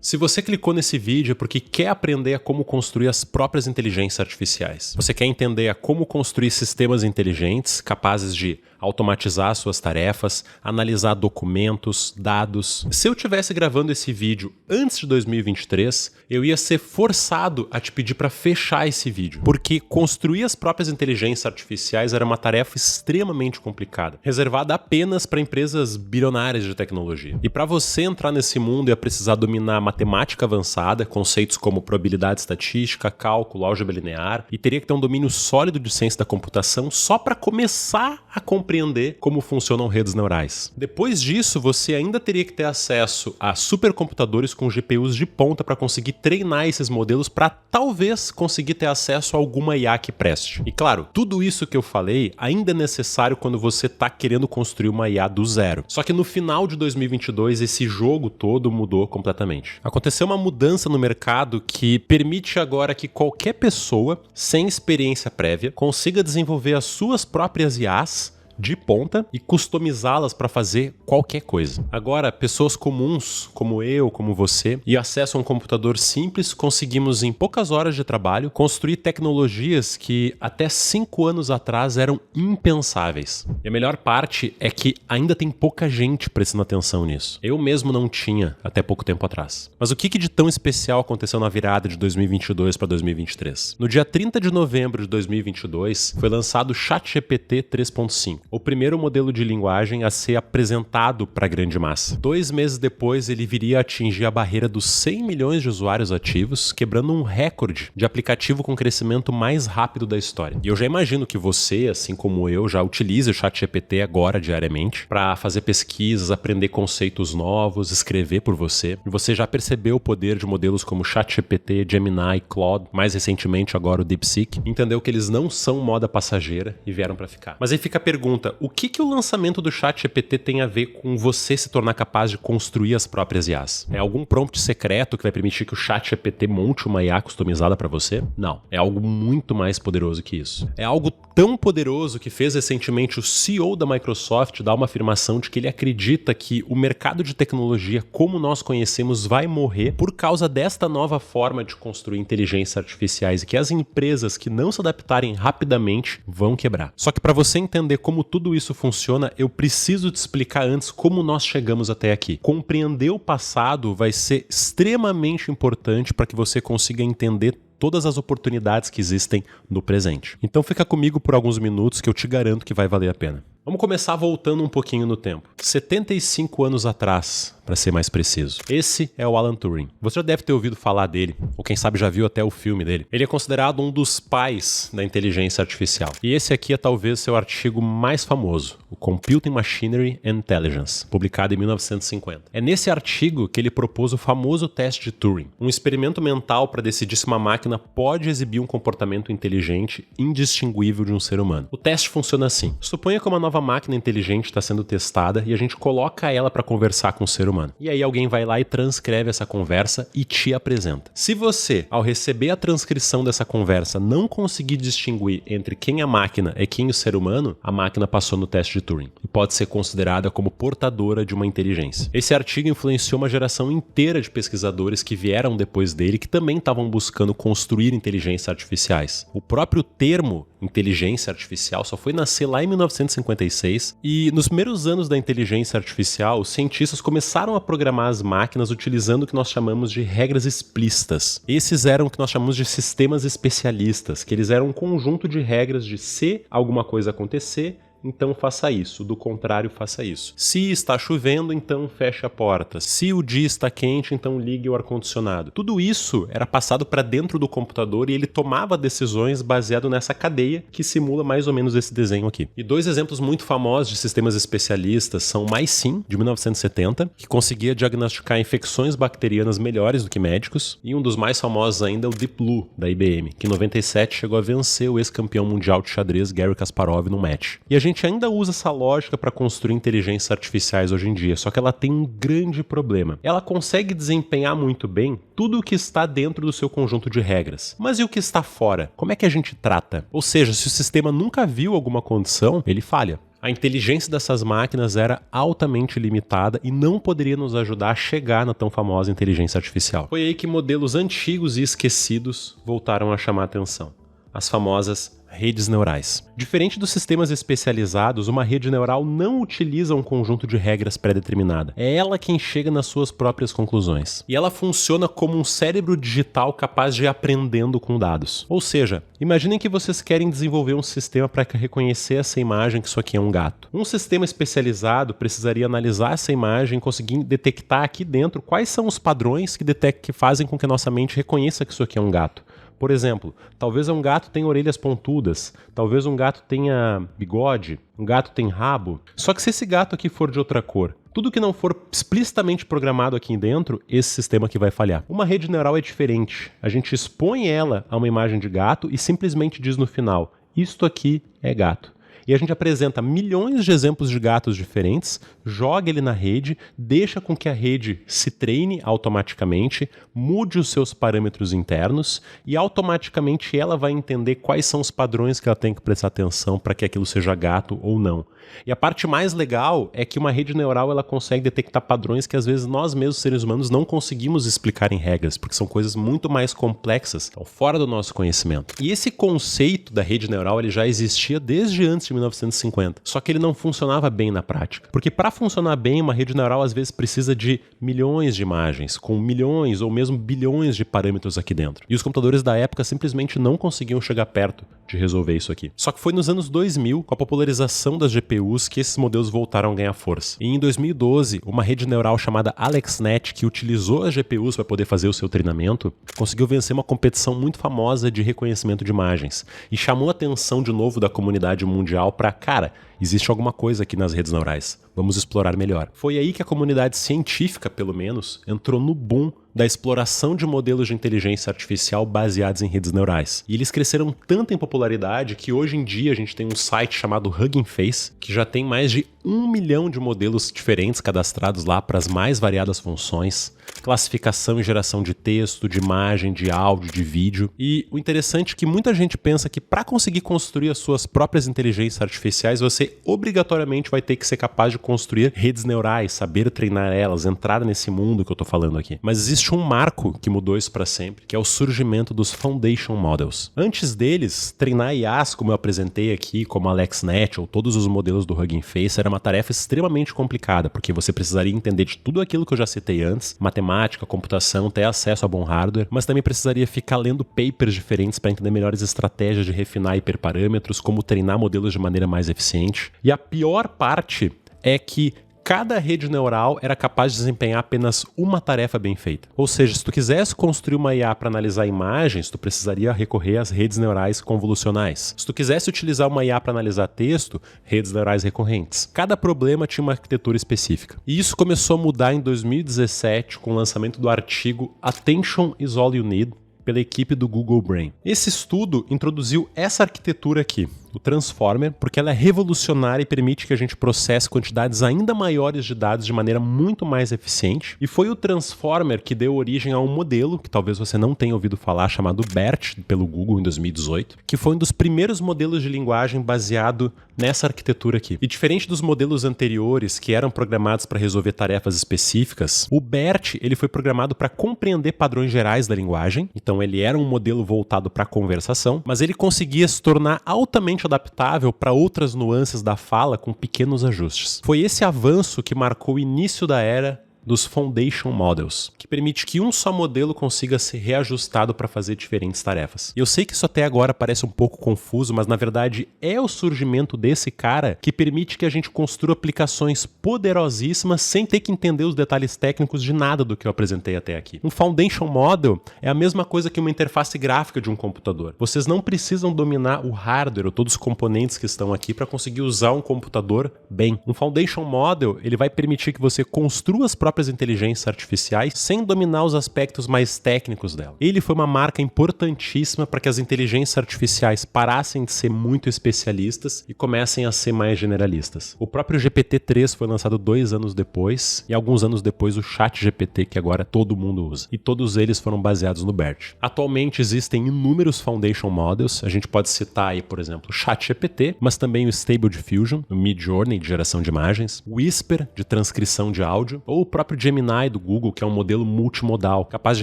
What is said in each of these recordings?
Se você clicou nesse vídeo é porque quer aprender a como construir as próprias inteligências artificiais. Você quer entender a como construir sistemas inteligentes capazes de automatizar suas tarefas, analisar documentos, dados. Se eu estivesse gravando esse vídeo antes de 2023, eu ia ser forçado a te pedir para fechar esse vídeo, porque construir as próprias inteligências artificiais era uma tarefa extremamente complicada, reservada apenas para empresas bilionárias de tecnologia. E para você entrar nesse mundo ia precisar dominar matemática avançada, conceitos como probabilidade estatística, cálculo, álgebra linear, e teria que ter um domínio sólido de ciência da computação só para começar a compreender como funcionam redes neurais. Depois disso, você ainda teria que ter acesso a supercomputadores com GPUs de ponta para conseguir treinar esses modelos para talvez conseguir ter acesso a alguma IA que preste. E claro, tudo isso que eu falei ainda é necessário quando você está querendo construir uma IA do zero. Só que no final de 2022, esse jogo todo mudou completamente. Aconteceu uma mudança no mercado que permite agora que qualquer pessoa, sem experiência prévia, consiga desenvolver as suas próprias IAs de ponta e customizá-las para fazer qualquer coisa. Agora, pessoas comuns, como eu, como você, e acesso a um computador simples, conseguimos em poucas horas de trabalho construir tecnologias que até 5 anos atrás eram impensáveis. E a melhor parte é que ainda tem pouca gente prestando atenção nisso. Eu mesmo não tinha até pouco tempo atrás. Mas o que de tão especial aconteceu na virada de 2022 para 2023? No dia 30 de novembro de 2022, foi lançado o ChatGPT 3.5. O primeiro modelo de linguagem a ser apresentado para a grande massa. 2 meses depois, ele viria a atingir a barreira dos 100 milhões de usuários ativos, quebrando um recorde de aplicativo com crescimento mais rápido da história. E eu já imagino que você, assim como eu, já utilize o ChatGPT agora diariamente para fazer pesquisas, aprender conceitos novos, escrever por você. E você já percebeu o poder de modelos como ChatGPT, Gemini, Claude, mais recentemente agora o DeepSeek, entendeu que eles não são moda passageira e vieram para ficar. Mas aí fica a pergunta: o que o lançamento do ChatGPT tem a ver com você se tornar capaz de construir as próprias IAs? É algum prompt secreto que vai permitir que o ChatGPT monte uma IA customizada para você? Não. É algo muito mais poderoso que isso. É algo tão poderoso que fez recentemente o CEO da Microsoft dar uma afirmação de que ele acredita que o mercado de tecnologia como nós conhecemos vai morrer por causa desta nova forma de construir inteligências artificiais e que as empresas que não se adaptarem rapidamente vão quebrar. Só que para você entender como tudo isso funciona, eu preciso te explicar antes como nós chegamos até aqui. Compreender o passado vai ser extremamente importante para que você consiga entender todas as oportunidades que existem no presente. Então fica comigo por alguns minutos que eu te garanto que vai valer a pena. Vamos começar voltando um pouquinho no tempo. 75 anos atrás, para ser mais preciso. Esse é o Alan Turing. Você já deve ter ouvido falar dele, ou quem sabe já viu até o filme dele. Ele é considerado um dos pais da inteligência artificial. E esse aqui é talvez seu artigo mais famoso, o Computing Machinery and Intelligence, publicado em 1950. É nesse artigo que ele propôs o famoso teste de Turing, um experimento mental para decidir se uma máquina pode exibir um comportamento inteligente indistinguível de um ser humano. O teste funciona assim. Suponha que uma nova máquina inteligente está sendo testada e a gente coloca ela para conversar com o ser humano. E aí alguém vai lá e transcreve essa conversa e te apresenta. Se você, ao receber a transcrição dessa conversa, não conseguir distinguir entre quem a máquina e quem o ser humano, a máquina passou no teste de Turing e pode ser considerada como portadora de uma inteligência. Esse artigo influenciou uma geração inteira de pesquisadores que vieram depois dele que também estavam buscando construir inteligências artificiais. O próprio termo inteligência artificial só foi nascer lá em 1956 e nos primeiros anos da inteligência artificial, os cientistas começaram a programar as máquinas utilizando o que nós chamamos de regras explícitas. Esses eram o que nós chamamos de sistemas especialistas, que eles eram um conjunto de regras de se alguma coisa acontecer, então faça isso, do contrário faça isso. Se está chovendo, então feche a porta. Se o dia está quente, então ligue o ar-condicionado. Tudo isso era passado para dentro do computador e ele tomava decisões baseado nessa cadeia que simula mais ou menos esse desenho aqui. E 2 exemplos muito famosos de sistemas especialistas são o MySim, de 1970, que conseguia diagnosticar infecções bacterianas melhores do que médicos, e um dos mais famosos ainda é o Deep Blue, da IBM, que em 97 chegou a vencer o ex-campeão mundial de xadrez Garry Kasparov no match. E a gente ainda usa essa lógica para construir inteligências artificiais hoje em dia, só que ela tem um grande problema. Ela consegue desempenhar muito bem tudo o que está dentro do seu conjunto de regras. Mas e o que está fora? Como é que a gente trata? Ou seja, se o sistema nunca viu alguma condição, ele falha. A inteligência dessas máquinas era altamente limitada e não poderia nos ajudar a chegar na tão famosa inteligência artificial. Foi aí que modelos antigos e esquecidos voltaram a chamar a atenção. As famosas redes neurais. Diferente dos sistemas especializados, uma rede neural não utiliza um conjunto de regras pré-determinada. É ela quem chega nas suas próprias conclusões. E ela funciona como um cérebro digital capaz de ir aprendendo com dados. Ou seja, imaginem que vocês querem desenvolver um sistema para reconhecer essa imagem que isso aqui é um gato. Um sistema especializado precisaria analisar essa imagem e conseguir detectar aqui dentro quais são os padrões que fazem com que a nossa mente reconheça que isso aqui é um gato. Por exemplo, talvez um gato tenha orelhas pontudas, talvez um gato tenha bigode, um gato tem rabo. Só que se esse gato aqui for de outra cor, tudo que não for explicitamente programado aqui dentro, esse sistema aqui vai falhar. Uma rede neural é diferente. A gente expõe ela a uma imagem de gato e simplesmente diz no final, isto aqui é gato. E a gente apresenta milhões de exemplos de gatos diferentes, joga ele na rede, deixa com que a rede se treine automaticamente, mude os seus parâmetros internos e automaticamente ela vai entender quais são os padrões que ela tem que prestar atenção para que aquilo seja gato ou não. E a parte mais legal é que uma rede neural ela consegue detectar padrões que às vezes nós mesmos, seres humanos, não conseguimos explicar em regras, porque são coisas muito mais complexas, estão fora do nosso conhecimento. E esse conceito da rede neural ele já existia desde antes de 1950, só que ele não funcionava bem na prática. Porque para funcionar bem, uma rede neural às vezes precisa de milhões de imagens, com milhões ou mesmo bilhões de parâmetros aqui dentro. E os computadores da época simplesmente não conseguiam chegar perto de resolver isso aqui. Só que foi nos anos 2000, com a popularização das GPUs, que esses modelos voltaram a ganhar força. E em 2012, uma rede neural chamada AlexNet, que utilizou as GPUs para poder fazer o seu treinamento, conseguiu vencer uma competição muito famosa de reconhecimento de imagens. E chamou a atenção de novo da comunidade mundial para, cara, existe alguma coisa aqui nas redes neurais. Vamos explorar melhor. Foi aí que a comunidade científica, pelo menos, entrou no boom da exploração de modelos de inteligência artificial baseados em redes neurais. E eles cresceram tanto em popularidade que hoje em dia a gente tem um site chamado Hugging Face, que já tem mais de 1 milhão de modelos diferentes cadastrados lá para as mais variadas funções, classificação e geração de texto, de imagem, de áudio, de vídeo. E o interessante é que muita gente pensa que para conseguir construir as suas próprias inteligências artificiais, você obrigatoriamente vai ter que ser capaz de construir redes neurais, saber treinar elas, entrar nesse mundo que eu tô falando aqui. Mas existe um marco que mudou isso para sempre, que é o surgimento dos Foundation Models. Antes deles, treinar IAs, como eu apresentei aqui, como AlexNet ou todos os modelos do Hugging Face, era uma tarefa extremamente complicada, porque você precisaria entender de tudo aquilo que eu já citei antes, matemática, computação, ter acesso a bom hardware, mas também precisaria ficar lendo papers diferentes para entender melhores estratégias de refinar hiperparâmetros, como treinar modelos de maneira mais eficiente. E a pior parte é que cada rede neural era capaz de desempenhar apenas uma tarefa bem feita. Ou seja, se tu quisesse construir uma IA para analisar imagens, tu precisaria recorrer às redes neurais convolucionais. Se tu quisesse utilizar uma IA para analisar texto, redes neurais recorrentes. Cada problema tinha uma arquitetura específica. E isso começou a mudar em 2017 com o lançamento do artigo Attention is All You Need, pela equipe do Google Brain. Esse estudo introduziu essa arquitetura aqui, o Transformer, porque ela é revolucionária e permite que a gente processe quantidades ainda maiores de dados de maneira muito mais eficiente. E foi o Transformer que deu origem a um modelo, que talvez você não tenha ouvido falar, chamado BERT, pelo Google em 2018, que foi um dos primeiros modelos de linguagem baseado nessa arquitetura aqui. E diferente dos modelos anteriores, que eram programados para resolver tarefas específicas, o BERT ele foi programado para compreender padrões gerais da linguagem. Então ele era um modelo voltado para conversação, mas ele conseguia se tornar altamente adaptável para outras nuances da fala com pequenos ajustes. Foi esse avanço que marcou o início da era dos Foundation Models, que permite que um só modelo consiga ser reajustado para fazer diferentes tarefas. E eu sei que isso até agora parece um pouco confuso, mas na verdade é o surgimento desse cara que permite que a gente construa aplicações poderosíssimas sem ter que entender os detalhes técnicos de nada do que eu apresentei até aqui. Um Foundation Model é a mesma coisa que uma interface gráfica de um computador. Vocês não precisam dominar o hardware ou todos os componentes que estão aqui para conseguir usar um computador bem. Um Foundation Model ele vai permitir que você construa as próprias próprias inteligências artificiais sem dominar os aspectos mais técnicos dela. Ele foi uma marca importantíssima para que as inteligências artificiais parassem de ser muito especialistas e comecem a ser mais generalistas. O próprio GPT-3 foi lançado 2 anos depois e alguns anos depois o ChatGPT, que agora todo mundo usa. E todos eles foram baseados no BERT. Atualmente existem inúmeros foundation models. A gente pode citar aí, por exemplo, o ChatGPT, mas também o Stable Diffusion, o Midjourney de geração de imagens, o Whisper de transcrição de áudio, ou o próprio Gemini do Google, que é um modelo multimodal, capaz de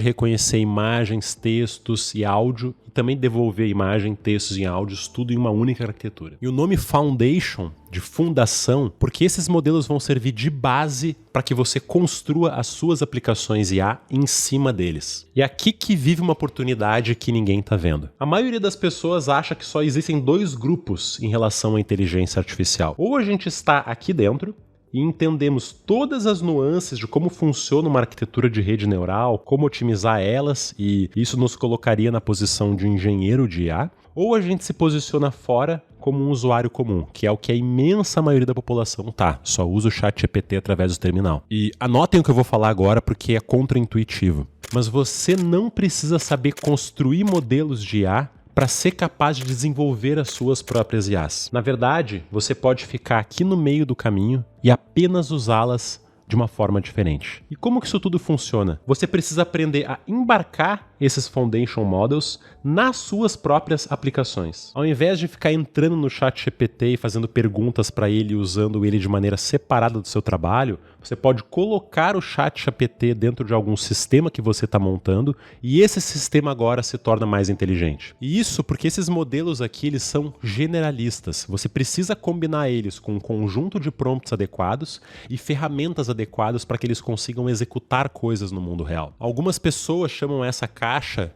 reconhecer imagens, textos e áudio e também devolver imagem, textos e áudios, tudo em uma única arquitetura. E o nome Foundation, de fundação, porque esses modelos vão servir de base para que você construa as suas aplicações IA em cima deles. E é aqui que vive uma oportunidade que ninguém está vendo. A maioria das pessoas acha que só existem 2 grupos em relação à inteligência artificial. Ou a gente está aqui dentro e entendemos todas as nuances de como funciona uma arquitetura de rede neural, como otimizar elas, e isso nos colocaria na posição de engenheiro de IA, ou a gente se posiciona fora como um usuário comum, que é o que a imensa maioria da população só usa o ChatGPT através do terminal. E anotem o que eu vou falar agora porque é contraintuitivo. Mas você não precisa saber construir modelos de IA para ser capaz de desenvolver as suas próprias IAs. Na verdade, você pode ficar aqui no meio do caminho e apenas usá-las de uma forma diferente. E como que isso tudo funciona? Você precisa aprender a embarcar esses foundation models nas suas próprias aplicações. Ao invés de ficar entrando no ChatGPT e fazendo perguntas para ele, usando ele de maneira separada do seu trabalho, você pode colocar o ChatGPT dentro de algum sistema que você está montando e esse sistema agora se torna mais inteligente. E isso porque esses modelos aqui eles são generalistas. Você precisa combinar eles com um conjunto de prompts adequados e ferramentas adequadas para que eles consigam executar coisas no mundo real. Algumas pessoas chamam essa caixa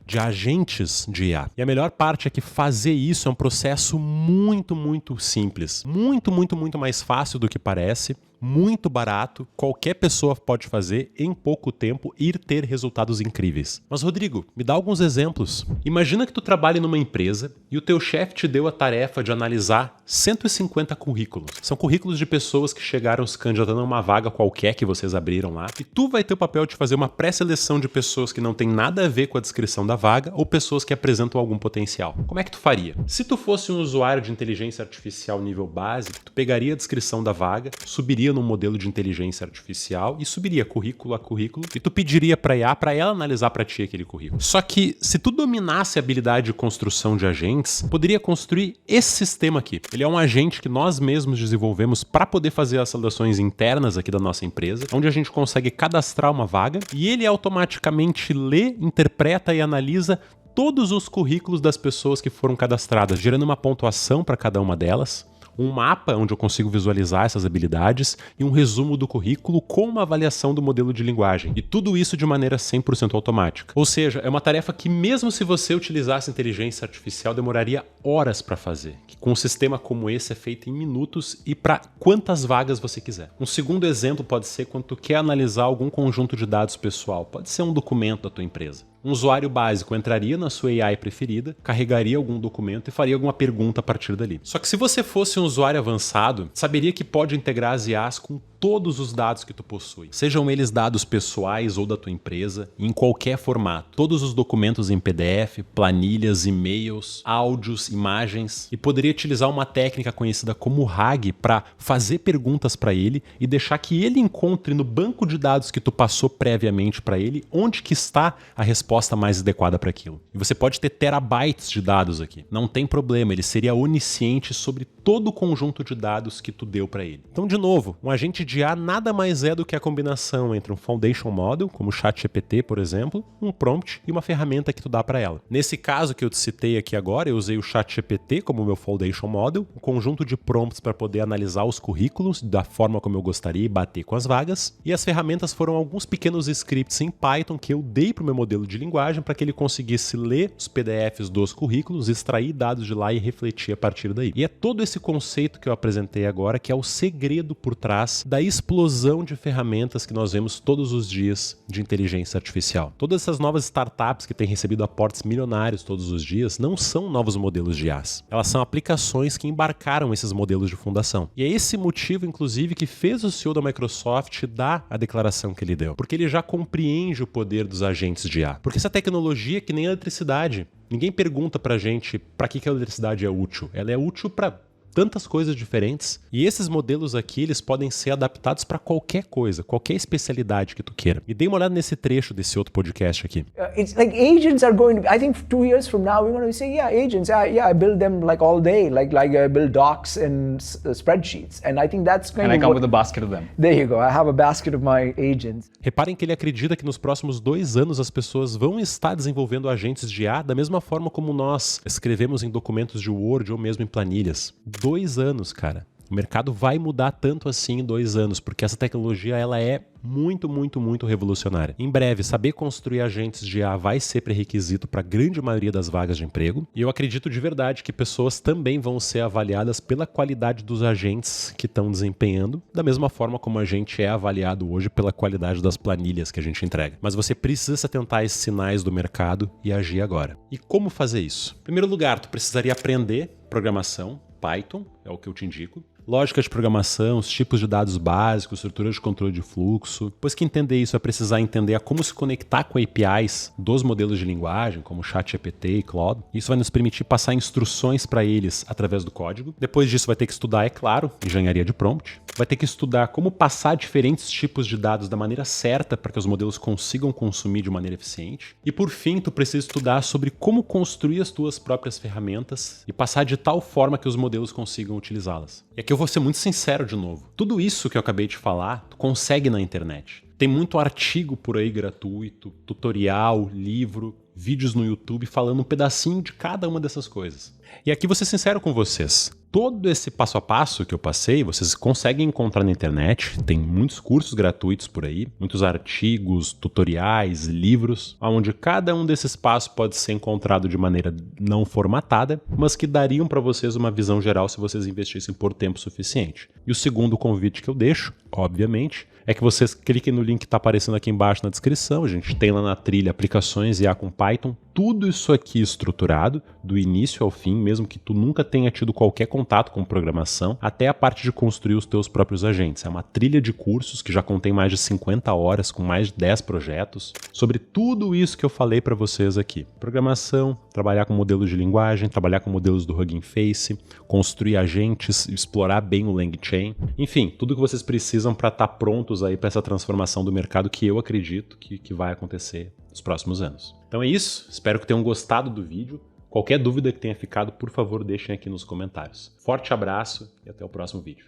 de agentes de IA. E a melhor parte é que fazer isso é um processo muito simples. Muito mais fácil do que parece. Muito barato, qualquer pessoa pode fazer em pouco tempo e ter resultados incríveis. Mas Rodrigo, me dá alguns exemplos. Imagina que tu trabalha numa empresa e o teu chefe te deu a tarefa de analisar 150 currículos. São currículos de pessoas que chegaram se candidatando a uma vaga qualquer que vocês abriram lá e tu vai ter o papel de fazer uma pré-seleção de pessoas que não tem nada a ver com a descrição da vaga ou pessoas que apresentam algum potencial. Como é que tu faria? Se tu fosse um usuário de inteligência artificial nível básico, tu pegaria a descrição da vaga, subiria num modelo de inteligência artificial e subiria currículo a currículo e tu pediria para IA para ela analisar para ti aquele currículo. Só que se tu dominasse a habilidade de construção de agentes, poderia construir esse sistema aqui. Ele é um agente que nós mesmos desenvolvemos para poder fazer as seleções internas aqui da nossa empresa, onde a gente consegue cadastrar uma vaga e ele automaticamente lê, interpreta e analisa todos os currículos das pessoas que foram cadastradas, gerando uma pontuação para cada uma delas, um mapa onde eu consigo visualizar essas habilidades e um resumo do currículo com uma avaliação do modelo de linguagem. E tudo isso de maneira 100% automática. Ou seja, é uma tarefa que mesmo se você utilizasse inteligência artificial demoraria horas para fazer. Que com um sistema como esse é feito em minutos e para quantas vagas você quiser. Um segundo exemplo pode ser quando tu quer analisar algum conjunto de dados pessoal. Pode ser um documento da tua empresa. Um usuário básico entraria na sua AI preferida, carregaria algum documento e faria alguma pergunta a partir dali. Só que se você fosse um usuário avançado, saberia que pode integrar as IAs com todos os dados que tu possui, sejam eles dados pessoais ou da tua empresa, em qualquer formato. Todos os documentos em PDF, planilhas, e-mails, áudios, imagens, e poderia utilizar uma técnica conhecida como RAG para fazer perguntas para ele e deixar que ele encontre no banco de dados que tu passou previamente para ele onde que está a resposta mais adequada para aquilo. E você pode ter terabytes de dados aqui. Não tem problema, ele seria onisciente sobre todo o conjunto de dados que tu deu para ele. Então, de novo, um agente de IA nada mais é do que a combinação entre um foundation model, como o ChatGPT, por exemplo, um prompt e uma ferramenta que tu dá para ela. Nesse caso que eu te citei aqui agora, eu usei o ChatGPT como meu foundation model, um conjunto de prompts para poder analisar os currículos da forma como eu gostaria e bater com as vagas, e as ferramentas foram alguns pequenos scripts em Python que eu dei para o meu modelo de linguagem para que ele conseguisse ler os PDFs dos currículos, extrair dados de lá e refletir a partir daí. E é todo esse conceito que eu apresentei agora que é o segredo por trás da explosão de ferramentas que nós vemos todos os dias de inteligência artificial. Todas essas novas startups que têm recebido aportes milionários todos os dias não são novos modelos de IAs. Elas são aplicações que embarcaram esses modelos de fundação. E é esse motivo, inclusive, que fez o CEO da Microsoft dar a declaração que ele deu. Porque ele já compreende o poder dos agentes de IA. Porque essa tecnologia é que nem a eletricidade. Ninguém pergunta pra gente pra que a eletricidade é útil. Ela é útil pra tantas coisas diferentes. E esses modelos aqui, eles podem ser adaptados para qualquer coisa, qualquer especialidade que tu queira. E dê uma olhada nesse trecho desse outro podcast aqui. It's like agents are going to, I think 2 years from now, we're going to say, yeah, agents, yeah, I build them like all day, like I build docs and spreadsheets. And I think that's going to... And I come with a basket of them. There you go. I have a basket of my agents. Reparem que ele acredita que nos próximos 2 anos as pessoas vão estar desenvolvendo agentes de IA da mesma forma como nós escrevemos em documentos de Word ou mesmo em planilhas. 2 anos, cara. O mercado vai mudar tanto assim em 2 anos, porque essa tecnologia ela é muito, muito, muito revolucionária. Em breve, saber construir agentes de IA vai ser pré-requisito para a grande maioria das vagas de emprego. E eu acredito de verdade que pessoas também vão ser avaliadas pela qualidade dos agentes que estão desempenhando, da mesma forma como a gente é avaliado hoje pela qualidade das planilhas que a gente entrega. Mas você precisa se atentar a esses sinais do mercado e agir agora. E como fazer isso? Em primeiro lugar, tu precisaria aprender programação, Python, é o que eu te indico. Lógica de programação, os tipos de dados básicos, estrutura de controle de fluxo. Depois que entender isso, vai precisar entender a como se conectar com APIs dos modelos de linguagem, como ChatGPT e Claude. Isso vai nos permitir passar instruções para eles através do código. Depois disso, vai ter que estudar, é claro, engenharia de prompt. Vai ter que estudar como passar diferentes tipos de dados da maneira certa para que os modelos consigam consumir de maneira eficiente. E por fim, tu precisa estudar sobre como construir as tuas próprias ferramentas e passar de tal forma que os modelos consigam utilizá-las. E aqui eu vou ser muito sincero de novo. Tudo isso que eu acabei de falar, tu consegue na internet. Tem muito artigo por aí gratuito, tutorial, livro, vídeos no YouTube falando um pedacinho de cada uma dessas coisas. E aqui vou ser sincero com vocês. Todo esse passo a passo que eu passei, vocês conseguem encontrar na internet. Tem muitos cursos gratuitos por aí, muitos artigos, tutoriais, livros, onde cada um desses passos pode ser encontrado de maneira não formatada, mas que dariam para vocês uma visão geral se vocês investissem por tempo suficiente. E o segundo convite que eu deixo, obviamente, é que vocês cliquem no link que está aparecendo aqui embaixo na descrição. A gente tem lá na trilha aplicações IA com Python. Tudo isso aqui estruturado, do início ao fim, mesmo que tu nunca tenha tido qualquer contato com programação, até a parte de construir os teus próprios agentes. É uma trilha de cursos que já contém mais de 50 horas, com mais de 10 projetos, sobre tudo isso que eu falei para vocês aqui. Programação, trabalhar com modelos de linguagem, trabalhar com modelos do Hugging Face, construir agentes, explorar bem o LangChain. Enfim, tudo que vocês precisam para estar prontos aí para essa transformação do mercado que eu acredito que vai acontecer nos próximos anos. Então é isso, espero que tenham gostado do vídeo. Qualquer dúvida que tenha ficado, por favor, deixem aqui nos comentários. Forte abraço e até o próximo vídeo.